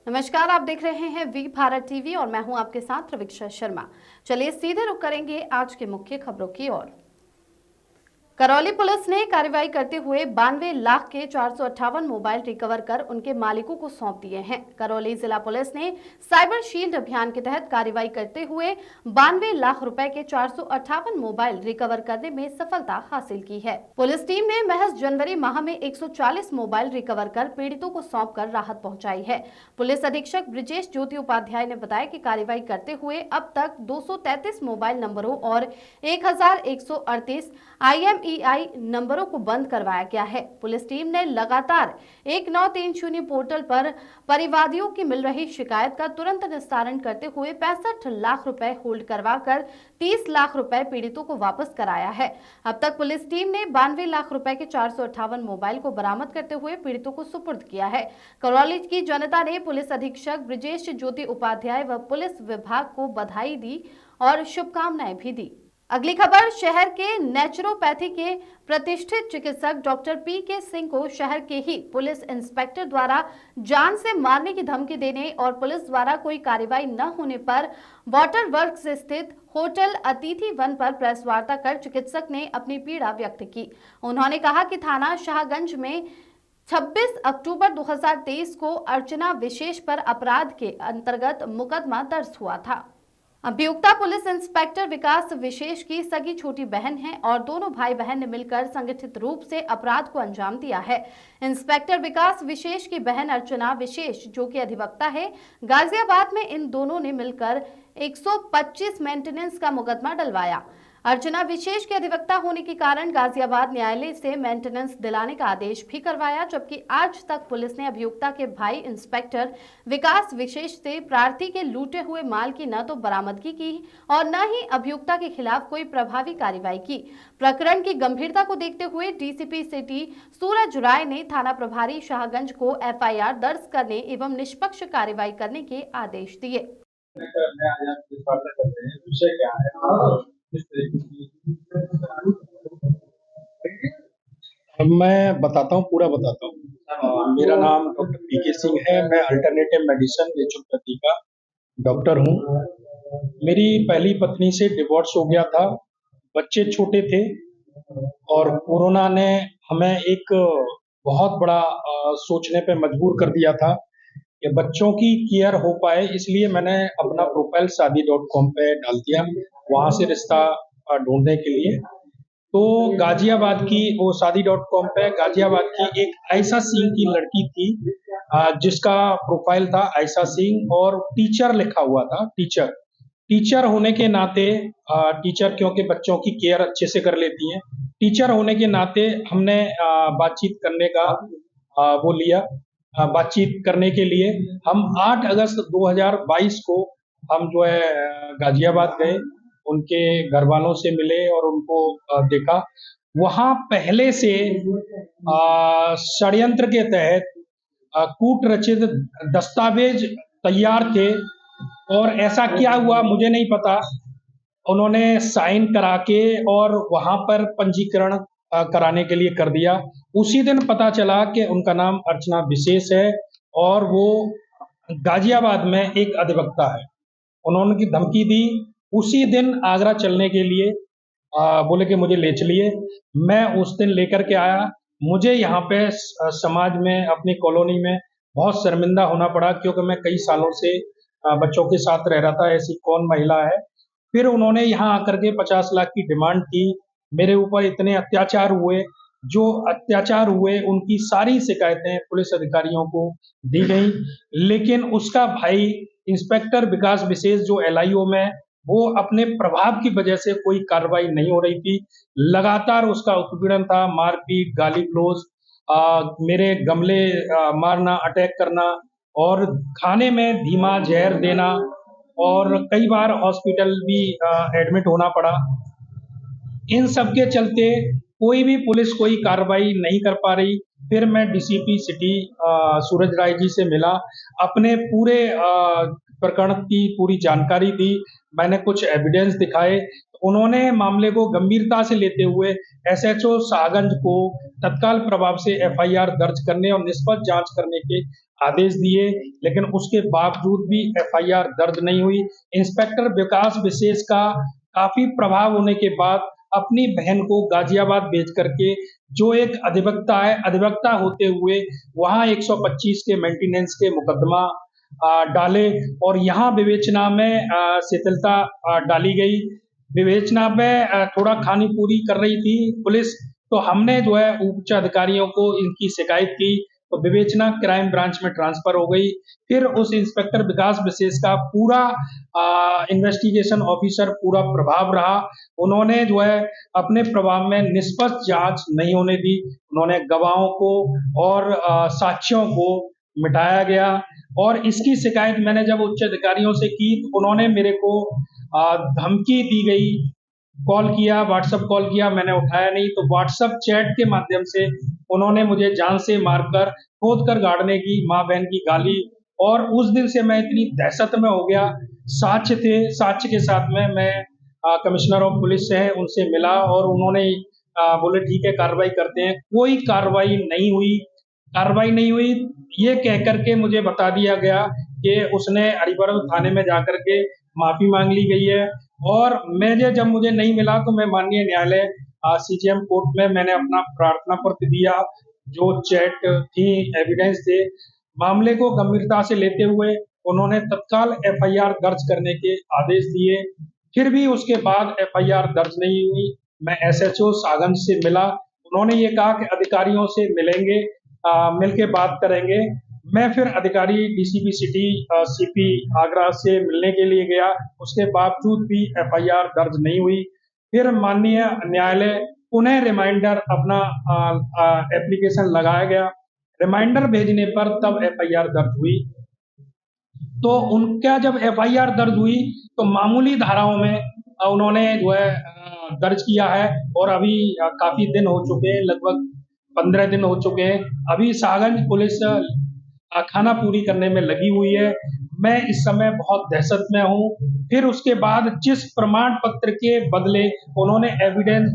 नमस्कार, आप देख रहे हैं वी भारत टीवी और मैं हूं आपके साथ रवीक्षा शर्मा। चलिए सीधे रुक करेंगे आज की मुख्य खबरों की ओर। करौली पुलिस ने कार्रवाई करते हुए 92 लाख के 458 मोबाइल रिकवर कर उनके मालिकों को सौंप दिए हैं। करौली जिला पुलिस ने साइबर शील्ड अभियान के तहत कार्रवाई करते हुए 92 लाख रुपए के 458 मोबाइल रिकवर करने में सफलता हासिल की है। पुलिस टीम ने महज जनवरी माह में 140 मोबाइल रिकवर कर पीड़ितों को सौंप कर राहत पहुंचाई है। पुलिस अधीक्षक ब्रिजेश ज्योति उपाध्याय ने बताया कि कार्रवाई करते हुए अब तक 233 मोबाइल नंबरों और 1138 IMEI नंबरों को बंद करवाया गया है। पुलिस टीम ने लगातार 1930 पोर्टल पर परिवादियों की मिल रही शिकायत का तुरंत निस्तारण करते हुए 65 लाख रुपए होल्ड करवाकर 30 लाख रुपए पीड़ितों को वापस कराया है। अब तक पुलिस टीम ने 92 लाख रुपए के 458 मोबाइल को बरामद करते हुए पीड़ितों को सुपुर्द किया है। करौली की जनता ने पुलिस अधीक्षक ब्रिजेश ज्योति उपाध्याय व पुलिस विभाग को बधाई दी और शुभकामनाएं भी दी। अगली खबर, शहर के नेचुरोपैथी के प्रतिष्ठित चिकित्सक डॉक्टर PK सिंह को शहर के ही पुलिस इंस्पेक्टर द्वारा जान से मारने की धमकी देने और पुलिस द्वारा कोई कार्रवाई न होने पर वाटर वर्क्स स्थित होटल अतिथि वन पर प्रेस वार्ता कर चिकित्सक ने अपनी पीड़ा व्यक्त की। उन्होंने कहा कि थाना शाहगंज में 26 अक्टूबर 2023 को अर्चना विशेष पर अपराध के अंतर्गत मुकदमा दर्ज हुआ था। अभियुक्ता पुलिस इंस्पेक्टर विकास विशेष की सगी छोटी बहन है और दोनों भाई बहन ने मिलकर संगठित रूप से अपराध को अंजाम दिया है। इंस्पेक्टर विकास विशेष की बहन अर्चना विशेष, जो कि अधिवक्ता है, गाजियाबाद में इन दोनों ने मिलकर 125 मेंटेनेंस का मुकदमा डलवाया। अर्चना विशेष के अधिवक्ता होने के कारण गाजियाबाद न्यायालय से मेंटेनेंस दिलाने का आदेश भी करवाया, जबकि आज तक पुलिस ने अभियुक्ता के भाई इंस्पेक्टर विकास विशेष से प्रार्थी के लूटे हुए माल की न तो बरामदगी की और न ही अभियुक्ता के खिलाफ कोई प्रभावी कार्रवाई की। प्रकरण की गंभीरता को देखते हुए डीसीपी सिटी सूरज राय ने थाना प्रभारी शाहगंज को FIR दर्ज करने एवं निष्पक्ष कार्रवाई करने के आदेश दिए। विषय क्या है? किस तरीके की? अब मैं बताता हूँ, पूरा बताता हूँ। मेरा नाम डॉक्टर PK सिंह है। मैं अल्टरनेटिव मेडिसिन नेचुरोपैथी का डॉक्टर हूँ। मेरी पहली पत्नी से डिवोर्स हो गया था, बच्चे छोटे थे और कोरोना ने हमें एक बहुत बड़ा सोचने पे मजबूर कर दिया था कि बच्चों की केयर हो पाए, इसलिए मैंने अपना प्रोफाइल शादी.com पे डाल दिया, वहाँ से रिश्ता ढूँढने के लिए। तो गाजियाबाद की वो शादी.com पे गाजियाबाद की एक आयशा सिंह की लड़की थी, जिसका प्रोफाइल था आयशा सिंह और टीचर लिखा हुआ था। टीचर होने के नाते, टीचर क्योंकि बच्चों की केयर अच्छे से कर लेती हैं, टीचर होने के नाते हमने बातचीत करने का वो लिया। बातचीत करने के लिए हम 8 अगस्त 2022 को हम जो है गाजियाबाद गए, उनके घर वालों से मिले और उनको देखा। वहाँ पहले से षड्यंत्र के तहत कूट रचित दस्तावेज तैयार थे और ऐसा क्या हुआ मुझे नहीं पता। उन्होंने साइन करा के और वहाँ पर पंजीकरण कराने के लिए कर दिया। उसी दिन पता चला कि उनका नाम अर्चना विशेष है और वो गाजियाबाद में एक अधिवक्ता है। उन्होंने की धमकी दी, उसी दिन आगरा चलने के लिए बोले कि मुझे ले चलिए। मैं उस दिन लेकर के आया। मुझे यहाँ पे समाज में, अपनी कॉलोनी में बहुत शर्मिंदा होना पड़ा, क्योंकि मैं कई सालों से बच्चों के साथ रह रहा था। ऐसी कौन महिला है? फिर उन्होंने यहाँ आकर के 50 लाख की डिमांड की। मेरे ऊपर इतने अत्याचार हुए, जो अत्याचार हुए उनकी सारी शिकायतें पुलिस अधिकारियों को दी गई, लेकिन उसका भाई इंस्पेक्टर विकास विशेष जो LIO में, वो अपने प्रभाव की वजह से कोई कार्रवाई नहीं हो रही थी। लगातार उसका उत्पीड़न था, मारपीट, गाली गलौज, मेरे गमले मारना, अटैक करना और खाने में धीमा जहर देना और कई बार हॉस्पिटल भी एडमिट होना पड़ा। इन सब के चलते कोई भी पुलिस कोई कार्रवाई नहीं कर पा रही। फिर मैं DCP सिटी सूरज राय जी से मिला, अपने पूरे प्रकरण की पूरी जानकारी दी, मैंने कुछ एविडेंस दिखाए। उन्होंने मामले को गंभीरता से लेते हुए एसएचओ साहगंज को तत्काल प्रभाव से एफआईआर दर्ज करने और निष्पक्ष जांच करने के आदेश दिए, लेकिन उसके बावजूद भी एफआईआर दर्ज नहीं हुई। इंस्पेक्टर विकास विशेष का काफी प्रभाव होने के बाद अपनी बहन को गाजियाबाद भेज करके जो एक अधिवक्ता है, अधिवक्ता होते हुए वहां 125 के मेंटेनेंस के मुकदमा डाले और यहाँ विवेचना में शिथिलता डाली गई। विवेचना में थोड़ा खानी पूरी कर रही थी पुलिस, तो हमने जो है उच्च अधिकारियों को इनकी शिकायत की, तो विवेचना क्राइम ब्रांच में ट्रांसफर हो गई। फिर उस इंस्पेक्टर विकास विशेष का पूरा इन्वेस्टिगेशन ऑफिसर पूरा प्रभाव रहा। उन्होंने जो है अपने प्रभाव में निष्पक्ष जांच नहीं होने दी। उन्होंने गवाहों को और साक्ष्यों को मिटाया गया और इसकी शिकायत मैंने जब उच्च अधिकारियों से की तो उन्होंने मेरे को धमकी दी गई, कॉल किया, व्हाट्सएप कॉल किया, मैंने उठाया नहीं, तो व्हाट्सएप चैट के माध्यम से उन्होंने मुझे जान से मारकर खोद कर गाड़ने की माँ बहन की गाली। और उस दिन से मैं इतनी दहशत में हो गया। साक्ष्य थे, साक्ष्य के साथ में मैं कमिश्नर ऑफ पुलिस से है उनसे मिला और उन्होंने बोले ठीक है कार्रवाई करते हैं। कोई कार्रवाई नहीं हुई। कार्रवाई नहीं हुई ये कह करके मुझे बता दिया गया कि उसने हरिपुर थाने में जाकर के माफी मांग ली गई है। और जब मुझे नहीं मिला तो मैं माननीय न्यायालय सीजेएम कोर्ट में मैंने अपना प्रार्थना पत्र दिया, जो चैट थी, एविडेंस थे। मामले को गंभीरता से लेते हुए उन्होंने तत्काल एफआईआर दर्ज करने के आदेश दिए, फिर भी उसके बाद एफआईआर दर्ज नहीं हुई। मैं एसएचओ साहगंज से मिला, उन्होंने ये कहा कि अधिकारियों से मिलेंगे, मिलके बात करेंगे। मैं फिर अधिकारी डीसीपी सिटी सीपी आगरा से मिलने के लिए गया, उसके बावजूद भी एफआईआर दर्ज नहीं हुई। फिर माननीय न्यायालय पुनः रिमाइंडर अपना एप्लीकेशन लगाया गया। रिमाइंडर भेजने पर तब एफआईआर दर्ज हुई। तो उनका जब एफआईआर दर्ज हुई तो मामूली धाराओं में उन्होंने जो है दर्ज किया है और अभी काफी दिन हो चुके हैं, लगभग 15 दिन हो चुके हैं। अभी साहगंज पुलिस खाना पूरी करने में लगी हुई है। मैं इस समय बहुत दहशत में हूँ। फिर उसके बाद जिस प्रमाण पत्र के बदले उन्होंने एविडेंस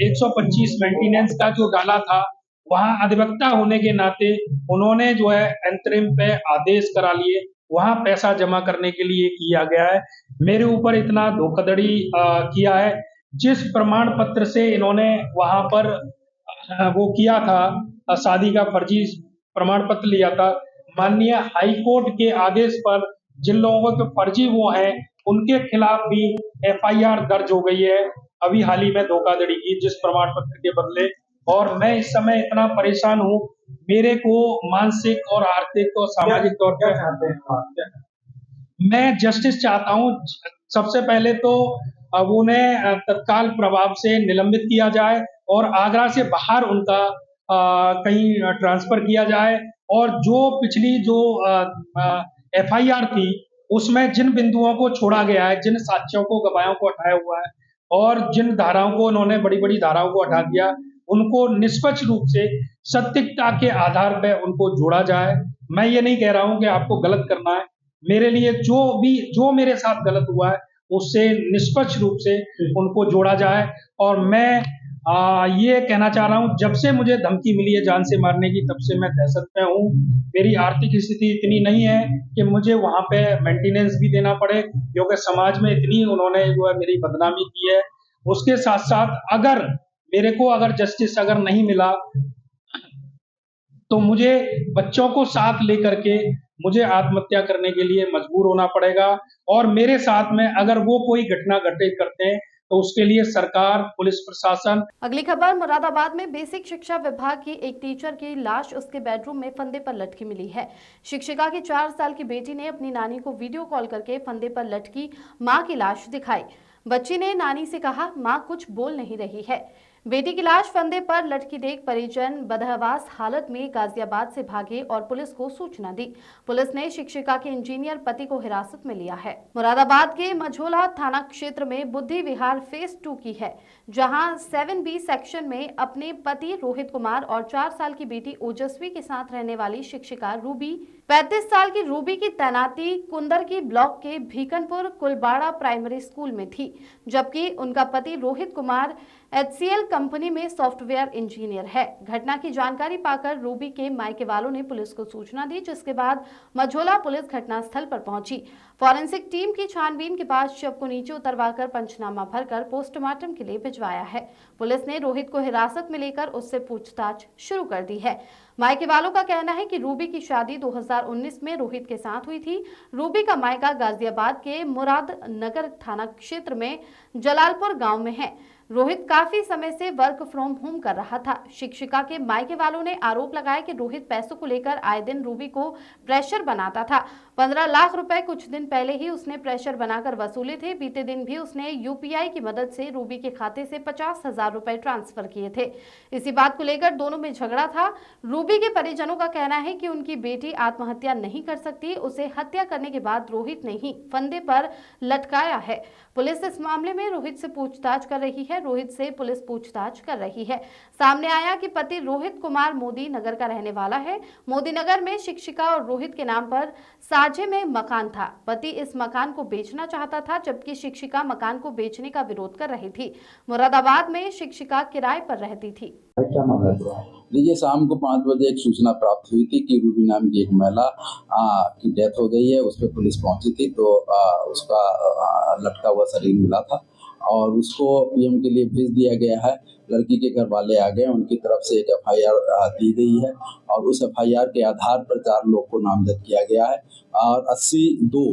125 मेंटेनेंस का जो डाला था, वहां अधिवक्ता होने के नाते उन्होंने जो है अंतरिम पे आदेश करा लिए, वहां पैसा जमा करने के लिए किया गया है। मेरे ऊपर इतना धोखाधड़ी किया है। जिस प्रमाण पत्र से इन्होंने वहां पर वो किया था, शादी का फर्जी प्रमाण पत्र लिया था, माननीय हाई कोर्ट के आदेश पर जिन लोगों के फर्जी वो हैं उनके खिलाफ भी एफआईआर दर्ज हो गई है अभी हाल ही में धोखाधड़ी की जिस प्रमाण पत्र के बदले। और मैं इस समय इतना परेशान हूँ, मेरे को मानसिक और आर्थिक और सामाजिक तौर पर मैं जस्टिस चाहता हूँ। सबसे पहले तो अब उन्हें तत्काल प्रभाव से निलंबित किया जाए और आगरा से बाहर उनका कहीं ट्रांसफर किया जाए। और जो पिछली जो एफआईआर थी उसमें जिन बिंदुओं को छोड़ा गया है, जिन साक्ष्यों को, गवाहों को हटाया हुआ है और जिन धाराओं को उन्होंने बड़ी-बड़ी धाराओं को हटा दिया, उनको निष्पक्ष रूप से सत्यता के आधार पे उनको जोड़ा जाए। मैं ये नहीं कह रहा हूँ कि आपको गलत करना है। मेरे लिए जो मेरे साथ गलत हुआ है उससे निष्पक्ष रूप से उनको जोड़ा जाए। और मैं ये कहना चाह रहा हूँ, जब से मुझे धमकी मिली है जान से मारने की, तब से मैं दहशत में हूँ। मेरी आर्थिक स्थिति इतनी नहीं है कि मुझे वहां पे मेंटेनेंस भी देना पड़े, क्योंकि समाज में इतनी उन्होंने जो है मेरी बदनामी की है। उसके साथ साथ अगर मेरे को जस्टिस अगर नहीं मिला तो मुझे बच्चों को साथ लेकर के मुझे आत्महत्या करने के लिए मजबूर होना पड़ेगा। और मेरे साथ में अगर वो कोई घटना घटित करते हैं तो उसके लिए सरकार, पुलिस प्रशासन। अगली खबर मुरादाबाद में बेसिक शिक्षा विभाग की एक टीचर की लाश उसके बेडरूम में फंदे पर लटकी मिली है। शिक्षिका की 4 साल की बेटी ने अपनी नानी को वीडियो कॉल करके फंदे पर लटकी मां की लाश दिखाई। बच्ची ने नानी से कहा, मां कुछ बोल नहीं रही है। बेटी की लाश फंदे पर लटकी देख परिजन बदहवास हालत में गाजियाबाद से भागे और पुलिस को सूचना दी। पुलिस ने शिक्षिका के इंजीनियर पति को हिरासत में लिया है। मुरादाबाद के मझोला थाना क्षेत्र में बुद्धि विहार फेज 2 की है, जहां 7B सेक्शन में अपने पति रोहित कुमार और 4 साल की बेटी ओजस्वी के साथ रहने वाली शिक्षिका रूबी 35 साल की रूबी की तैनाती कुंदर की ब्लॉक के भीकनपुर कुलबाड़ा प्राइमरी स्कूल में थी, जबकि उनका पति रोहित कुमार HCL कंपनी में सॉफ्टवेयर इंजीनियर है। घटना की जानकारी पाकर रूबी के मायके वालों ने पुलिस को सूचना दी, जिसके बाद मझोला पुलिस घटनास्थल पर पहुंची। फॉरेंसिक टीम की छानबीन के बाद शव को नीचे उतरवाकर पंचनामा भरकर पोस्टमार्टम के लिए भिजवाया है। पुलिस ने रोहित को हिरासत में लेकर उससे पूछताछ शुरू कर दी है। मायके वालों का कहना है कि रूबी की शादी 2019 में रोहित के साथ हुई थी। रूबी का मायका गाजियाबाद के मुरादनगर थाना क्षेत्र में जलालपुर गांव में है। रोहित काफी समय से वर्क फ्रॉम होम कर रहा था। शिक्षिका के मायके वालों ने आरोप लगाया कि रोहित पैसों को लेकर आए दिन रूबी को प्रेशर बनाता था। 15 लाख रुपए कुछ दिन पहले ही उसने प्रेशर बनाकर वसूले थे। बीते दिन भी उसने UPI की मदद से रूबी के खाते से 50,000 रुपए ट्रांसफर किए थे। इसी बात को लेकर दोनों में झगड़ा था। रूबी के परिजनों का कहना है कि उनकी बेटी आत्महत्या नहीं कर सकती, उसे हत्या करने के बाद रोहित ने ही फंदे पर लटकाया है। पुलिस इस मामले में रोहित से पूछताछ कर रही है। रोहित से पुलिस पूछताछ कर रही है। सामने आया कि पति रोहित कुमार मोदी नगर का रहने वाला है। मोदी नगर में शिक्षिका और रोहित के नाम पर साझे में मकान था। पति इस मकान को बेचना चाहता था, जबकि शिक्षिका मकान को बेचने का विरोध कर रही थी। मुरादाबाद में शिक्षिका किराए पर रहती थी। क्या मामला हुआ? देखिए, शाम को 5 बजे एक सूचना प्राप्त हुई थी कि रूबी नाम की एक महिला की डेथ हो गई है। उस पर पुलिस पहुंची थी तो उसका लटका हुआ शरीर मिला था और उसको PM के लिए भेज दिया गया है। लड़की के घर वाले आ गए, उनकी तरफ से एक FIR दी गई है और उस FIR के आधार पर 4 लोग को नामजद किया गया है और 82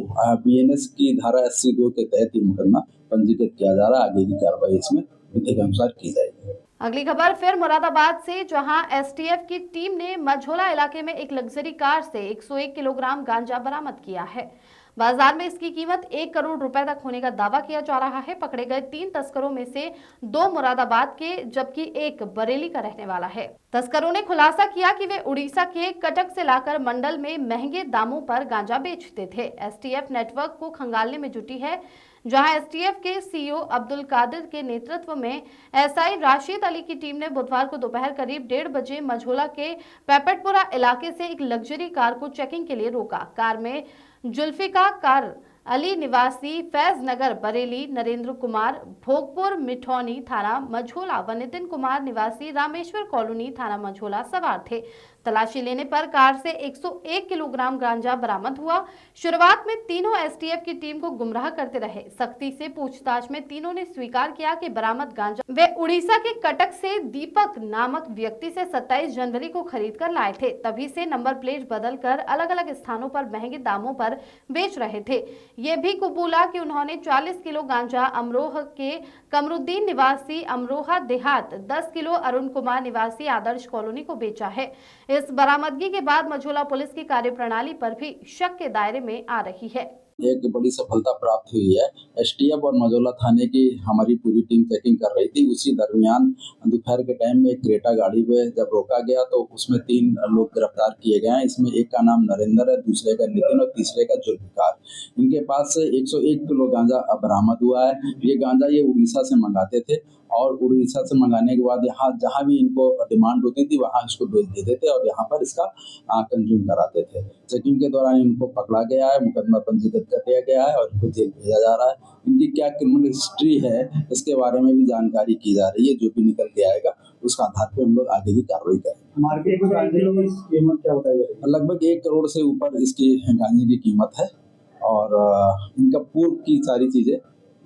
BNS की धारा 82 के तहत ये मुकदमा पंजीकृत किया जा रहा है। आगे की कार्रवाई इसमें विधि के अनुसार की जाएगी। अगली खबर फिर मुरादाबाद से, जहां STF की टीम ने मझोला इलाके में एक लग्जरी कार से 101 किलोग्राम गांजा बरामद किया है। बाजार में इसकी कीमत 1 करोड़ रुपए तक होने का दावा किया जा रहा है। पकड़े गए 3 तस्करों में से 2 मुरादाबाद के, जबकि 1 बरेली का रहने वाला है। तस्करों ने खुलासा किया कि वे उड़ीसा के कटक से लाकर मंडल में महंगे दामों पर गांजा बेचते थे। STF नेटवर्क को खंगालने में जुटी है, जहां STF के CEO अब्दुल कादिर के नेतृत्व में SI राशिद अली की टीम ने बुधवार को दोपहर करीब 1:30 बजे मझोला के पेपटपुरा इलाके से एक लग्जरी कार को चेकिंग के लिए रोका। कार में जुल्फिकार अली निवासी फैज नगर बरेली, नरेंद्र कुमार भोगपुर मिठौनी थाना मझोला व नितिन कुमार निवासी रामेश्वर कॉलोनी थाना मझोला सवार थे। तलाशी लेने पर कार से 101 किलोग्राम गांजा बरामद हुआ। शुरुआत में तीनों STF की टीम को गुमराह करते रहे। सख्ती से पूछताछ में तीनों ने स्वीकार किया कि बरामद गांजा वे उड़ीसा के कटक से दीपक नामक व्यक्ति से 27 जनवरी को खरीद कर लाए थे। तभी से नंबर प्लेट बदलकर अलग अलग स्थानों पर महंगे दामों पर बेच रहे थे। ये भी कबूला कि उन्होंने 40 किलो गांजा अमरोह के कमरुद्दीन निवासी अमरोहा देहात, 10 किलो अरुण कुमार निवासी आदर्श कॉलोनी को बेचा है। इस बरामदगी के बाद मझोला पुलिस की कार्यप्रणाली पर भी शक के दायरे में आ रही है। एक बड़ी सफलता प्राप्त हुई है। STF और मझोला थाने की हमारी पूरी टीम चेकिंग कर रही थी। उसी दरमियान दोपहर के टाइम में एक क्रेटा गाड़ी पे जब रोका गया तो उसमें 3 लोग गिरफ्तार किए गए हैं। इसमें एक का नाम नरेंद्र है, दूसरे का नितिन और तीसरे का जुल्फिकार। इनके पास से 101 किलो गांजा बरामद हुआ है। ये गांजा ये उड़ीसा से मंगाते थे और उड़ीसा से मंगाने के बाद यहाँ जहाँ भी इनको डिमांड होती थी वहाँ इसको भेज देते थे और यहाँ पर इसका कंज्यूम कराते थे। चेकिंग के दौरान इनको पकड़ा गया है, मुकदमा पंजीकृत कर दिया गया है और इनको जेल भेजा जा रहा है। इनकी क्या क्रिमिनल हिस्ट्री है इसके बारे में भी जानकारी की जा रही है। जो भी निकल के आएगा उसका आधार पर हम लोग आगे की कार्रवाई करेंगे। मार्केट में गांजे की कीमत क्या बताई जा रही है? लगभग 1 करोड़ से ऊपर इसकी गांजे की कीमत है और इनका पूर्व की सारी चीजें।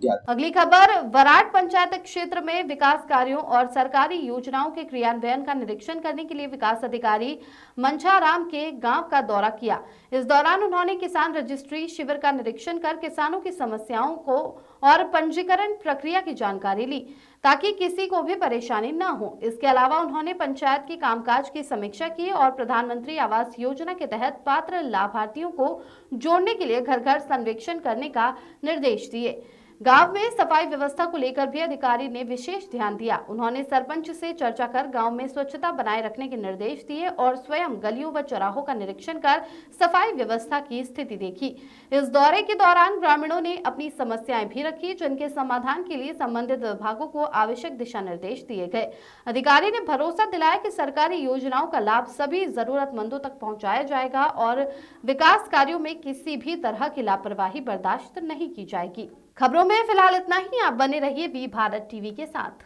अगली खबर, वराट पंचायत क्षेत्र में विकास कार्यों और सरकारी योजनाओं के क्रियान्वयन का निरीक्षण करने के लिए विकास अधिकारी मंछाराम के गांव का दौरा किया। इस दौरान उन्होंने किसान रजिस्ट्री शिविर का निरीक्षण कर किसानों की समस्याओं को और पंजीकरण प्रक्रिया की जानकारी ली, ताकि किसी को भी परेशानी न हो। इसके अलावा उन्होंने पंचायत की कामकाज की समीक्षा की और प्रधानमंत्री आवास योजना के तहत पात्र लाभार्थियों को जोड़ने के लिए घर घर सर्वेक्षण करने का निर्देश दिए। गांव में सफाई व्यवस्था को लेकर भी अधिकारी ने विशेष ध्यान दिया। उन्होंने सरपंच से चर्चा कर गांव में स्वच्छता बनाए रखने के निर्देश दिए और स्वयं गलियों व चौराहों का निरीक्षण कर सफाई व्यवस्था की स्थिति देखी। इस दौरे के दौरान ग्रामीणों ने अपनी समस्याएं भी रखी, जिनके समाधान के लिए संबंधित विभागों को आवश्यक दिशा निर्देश दिए गए। अधिकारी ने भरोसा दिलाया कि सरकारी योजनाओं का लाभ सभी जरूरतमंदों तक पहुंचाया जाएगा और विकास कार्यों में किसी भी तरह की लापरवाही बर्दाश्त नहीं की जाएगी। खबरों में फिलहाल इतना ही। आप बने रहिए वी भारत टीवी के साथ।